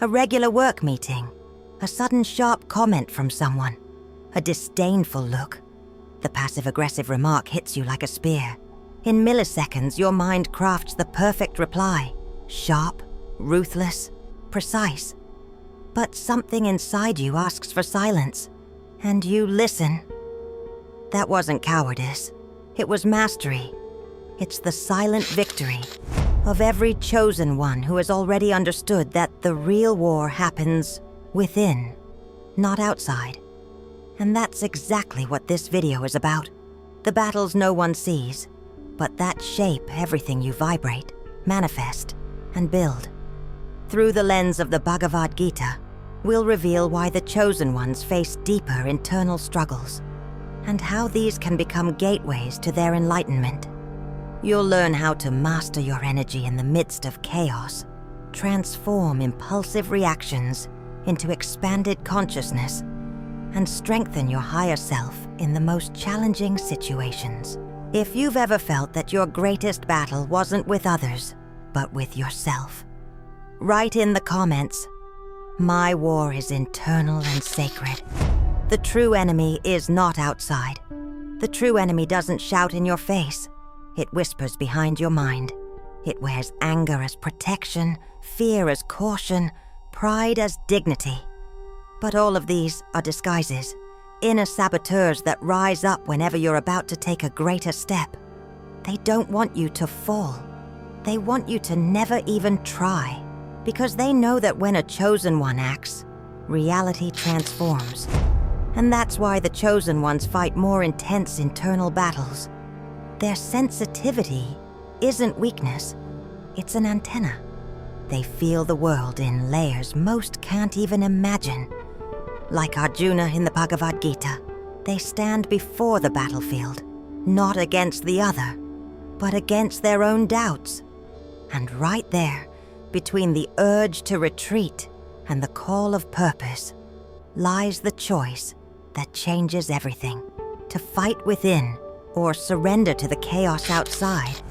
A regular work meeting, a sudden sharp comment from someone, a disdainful look. The passive-aggressive remark hits you like a spear. In milliseconds, your mind crafts the perfect reply. Sharp, ruthless, precise. But something inside you asks for silence, and you listen. That wasn't cowardice. It was mastery. It's the silent victory of every chosen one who has already understood that the real war happens within, not outside. And that's exactly what this video is about. The battles no one sees, but that shape everything you vibrate, manifest, and build. Through the lens of the Bhagavad Gita, we'll reveal why the chosen ones face deeper internal struggles, and how these can become gateways to their enlightenment. You'll learn how to master your energy in the midst of chaos, transform impulsive reactions into expanded consciousness, and strengthen your higher self in the most challenging situations. If you've ever felt that your greatest battle wasn't with others, but with yourself, write in the comments, "My war is internal and sacred." The true enemy is not outside. The true enemy doesn't shout in your face. It whispers behind your mind. It wears anger as protection, fear as caution, pride as dignity. But all of these are disguises, inner saboteurs that rise up whenever you're about to take a greater step. They don't want you to fall. They want you to never even try, because they know that when a chosen one acts, reality transforms. And that's why the chosen ones fight more intense internal battles. Their sensitivity isn't weakness, it's an antenna. They feel the world in layers most can't even imagine. Like Arjuna in the Bhagavad Gita, they stand before the battlefield, not against the other, but against their own doubts. And right there, between the urge to retreat and the call of purpose, lies the choice that changes everything: to fight within or surrender to the chaos outside.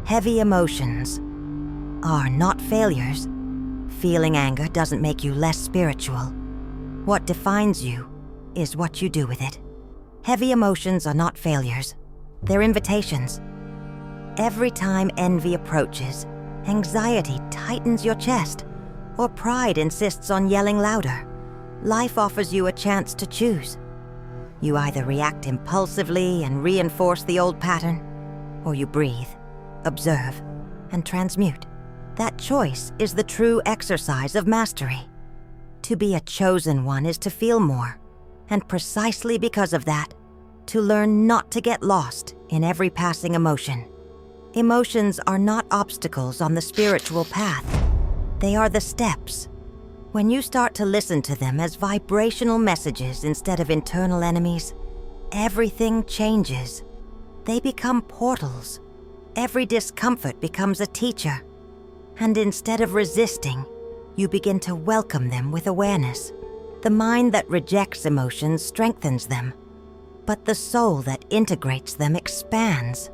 Heavy emotions are not failures. Feeling anger doesn't make you less spiritual. What defines you is what you do with it. Heavy emotions are not failures. They're invitations. Every time envy approaches, anxiety tightens your chest, or pride insists on yelling louder, life offers you a chance to choose. You either react impulsively and reinforce the old pattern, or you breathe, observe, and transmute. That choice is the true exercise of mastery. To be a chosen one is to feel more, and precisely because of that, to learn not to get lost in every passing emotion. Emotions are not obstacles on the spiritual path. They are the steps. When you start to listen to them as vibrational messages instead of internal enemies, everything changes. They become portals. Every discomfort becomes a teacher. And instead of resisting, you begin to welcome them with awareness. The mind that rejects emotions strengthens them, but the soul that integrates them expands.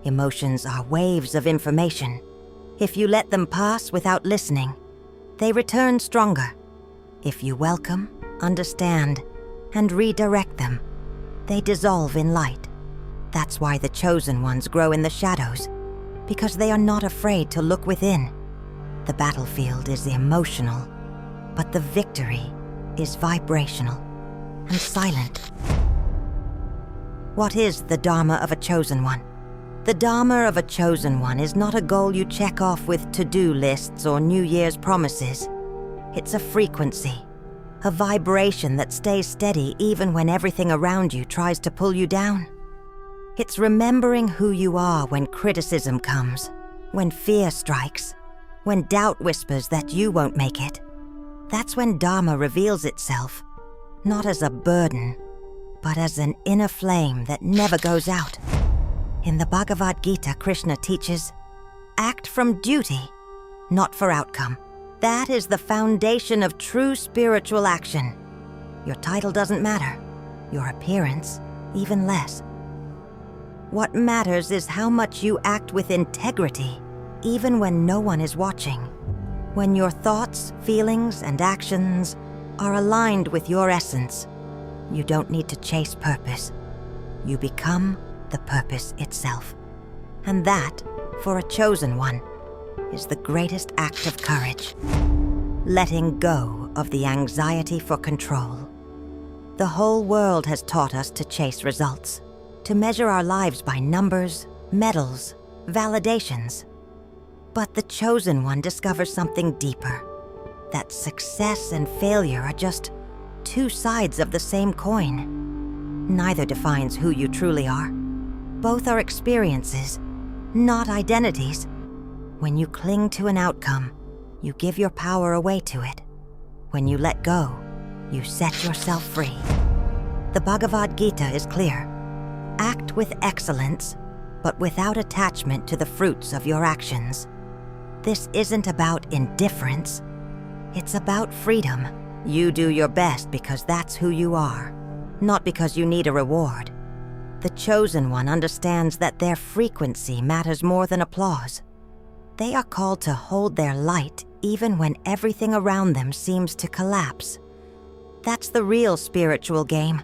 Emotions are waves of information. If you let them pass without listening, they return stronger. If you welcome, understand, and redirect them, they dissolve in light. That's why the chosen ones grow in the shadows, because they are not afraid to look within. The battlefield is emotional, but the victory is vibrational and silent. What is the Dharma of a chosen one? The Dharma of a chosen one is not a goal you check off with to-do lists or New Year's promises. It's a frequency, a vibration that stays steady even when everything around you tries to pull you down. It's remembering who you are when criticism comes, when fear strikes, when doubt whispers that you won't make it. That's when Dharma reveals itself, not as a burden, but as an inner flame that never goes out. In the Bhagavad Gita, Krishna teaches, act from duty, not for outcome. That is the foundation of true spiritual action. Your title doesn't matter, your appearance even less. What matters is how much you act with integrity, even when no one is watching. When your thoughts, feelings, and actions are aligned with your essence, you don't need to chase purpose. You become the purpose itself. And that, for a chosen one, is the greatest act of courage. Letting go of the anxiety for control. The whole world has taught us to chase results, to measure our lives by numbers, medals, validations. But the chosen one discovers something deeper, that success and failure are just two sides of the same coin. Neither defines who you truly are. Both are experiences, not identities. When you cling to an outcome, you give your power away to it. When you let go, you set yourself free. The Bhagavad Gita is clear. Act with excellence, but without attachment to the fruits of your actions. This isn't about indifference. It's about freedom. You do your best because that's who you are, not because you need a reward. The chosen one understands that their frequency matters more than applause. They are called to hold their light even when everything around them seems to collapse. That's the real spiritual game,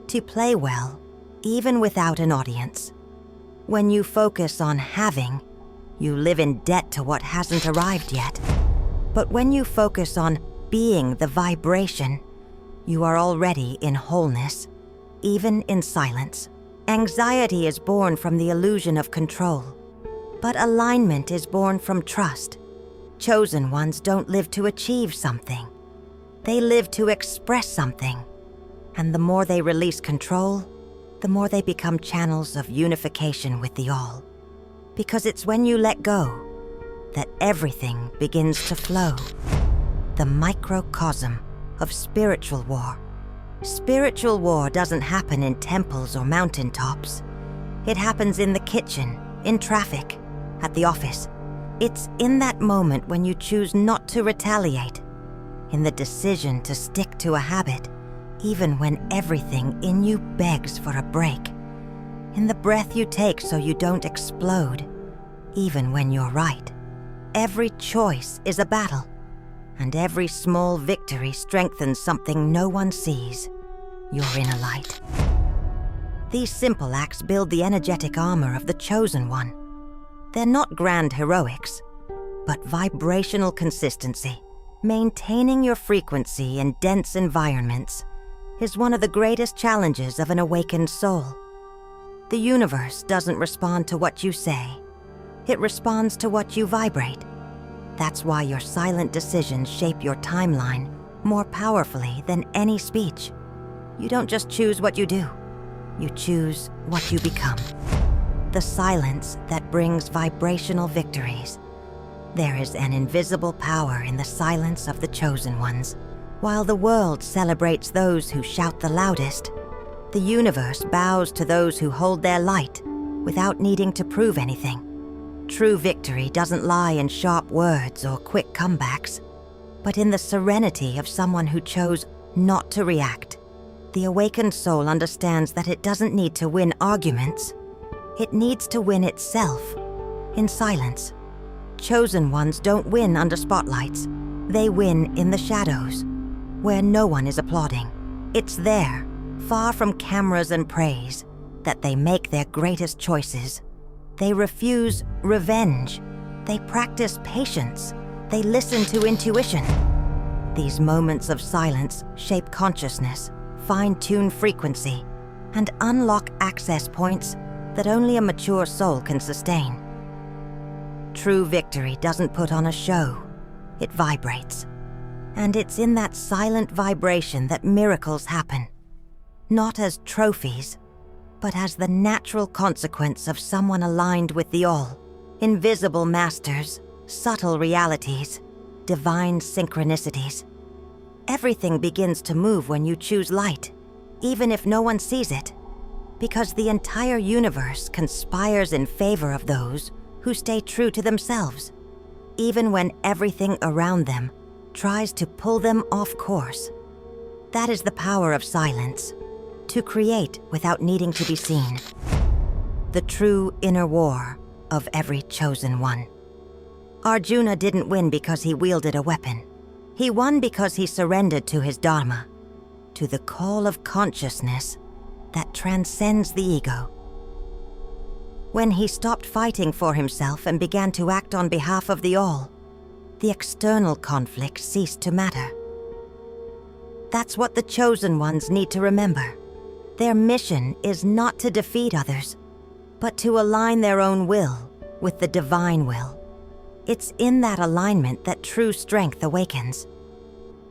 to play well, even without an audience. When you focus on having, you live in debt to what hasn't arrived yet. But when you focus on being the vibration, you are already in wholeness, even in silence. Anxiety is born from the illusion of control, but alignment is born from trust. Chosen ones don't live to achieve something. They live to express something. And the more they release control, the more they become channels of unification with the all. Because it's when you let go that everything begins to flow. The microcosm of spiritual war. Spiritual war doesn't happen in temples or mountaintops. It happens in the kitchen, in traffic, at the office. It's in that moment when you choose not to retaliate, in the decision to stick to a habit, even when everything in you begs for a break, in the breath you take so you don't explode, even when you're right. Every choice is a battle, and every small victory strengthens something no one sees, your inner light. These simple acts build the energetic armor of the chosen one. They're not grand heroics, but vibrational consistency. Maintaining your frequency in dense environments is one of the greatest challenges of an awakened soul. The universe doesn't respond to what you say. It responds to what you vibrate. That's why your silent decisions shape your timeline more powerfully than any speech. You don't just choose what you do. You choose what you become. The silence that brings vibrational victories. There is an invisible power in the silence of the chosen ones. While the world celebrates those who shout the loudest, the universe bows to those who hold their light without needing to prove anything. True victory doesn't lie in sharp words or quick comebacks, but in the serenity of someone who chose not to react. The awakened soul understands that it doesn't need to win arguments. It needs to win itself, in silence. Chosen ones don't win under spotlights. They win in the shadows, where no one is applauding. It's there, far from cameras and praise, that they make their greatest choices. They refuse revenge. They practice patience. They listen to intuition. These moments of silence shape consciousness, fine-tune frequency, and unlock access points that only a mature soul can sustain. True victory doesn't put on a show. It vibrates. And it's in that silent vibration that miracles happen. Not as trophies, but as the natural consequence of someone aligned with the all. Invisible masters, subtle realities, divine synchronicities. Everything begins to move when you choose light, even if no one sees it. Because the entire universe conspires in favor of those who stay true to themselves, even when everything around them tries to pull them off course. That is the power of silence, to create without needing to be seen. The true inner war of every chosen one. Arjuna didn't win because he wielded a weapon. He won because he surrendered to his Dharma, to the call of consciousness that transcends the ego. When he stopped fighting for himself and began to act on behalf of the all, the external conflict ceased to matter. That's what the chosen ones need to remember. Their mission is not to defeat others, but to align their own will with the divine will. It's in that alignment that true strength awakens.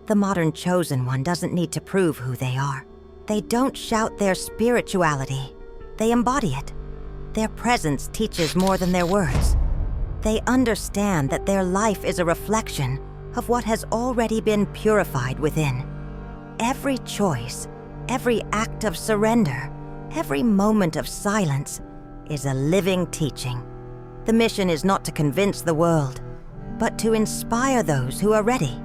The modern chosen one doesn't need to prove who they are. They don't shout their spirituality. They embody it. Their presence teaches more than their words. They understand that their life is a reflection of what has already been purified within. Every choice, every act of surrender, every moment of silence is a living teaching. The mission is not to convince the world, but to inspire those who are ready.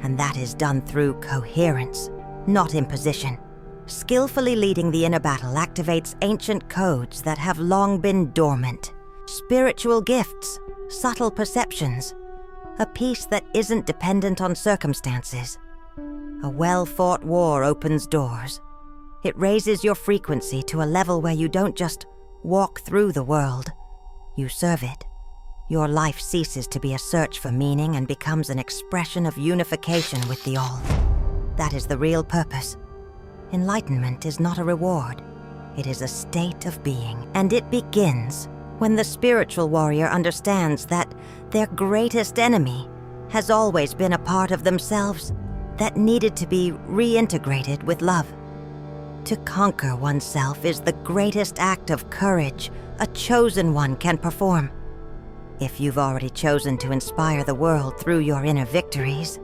And that is done through coherence, not imposition. Skillfully leading the inner battle activates ancient codes that have long been dormant. Spiritual gifts, subtle perceptions, a peace that isn't dependent on circumstances. A well-fought war opens doors. It raises your frequency to a level where you don't just walk through the world, you serve it. Your life ceases to be a search for meaning and becomes an expression of unification with the all. That is the real purpose. Enlightenment is not a reward. It is a state of being, and it begins when the spiritual warrior understands that their greatest enemy has always been a part of themselves that needed to be reintegrated with love. To conquer oneself is the greatest act of courage a chosen one can perform. If you've already chosen to inspire the world through your inner victories,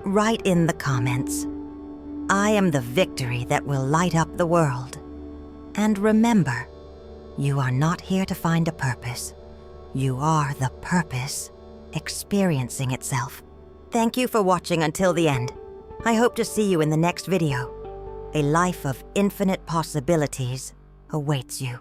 write in the comments, "I am the victory that will light up the world." And remember, you are not here to find a purpose. You are the purpose experiencing itself. Thank you for watching until the end. I hope to see you in the next video. A life of infinite possibilities awaits you.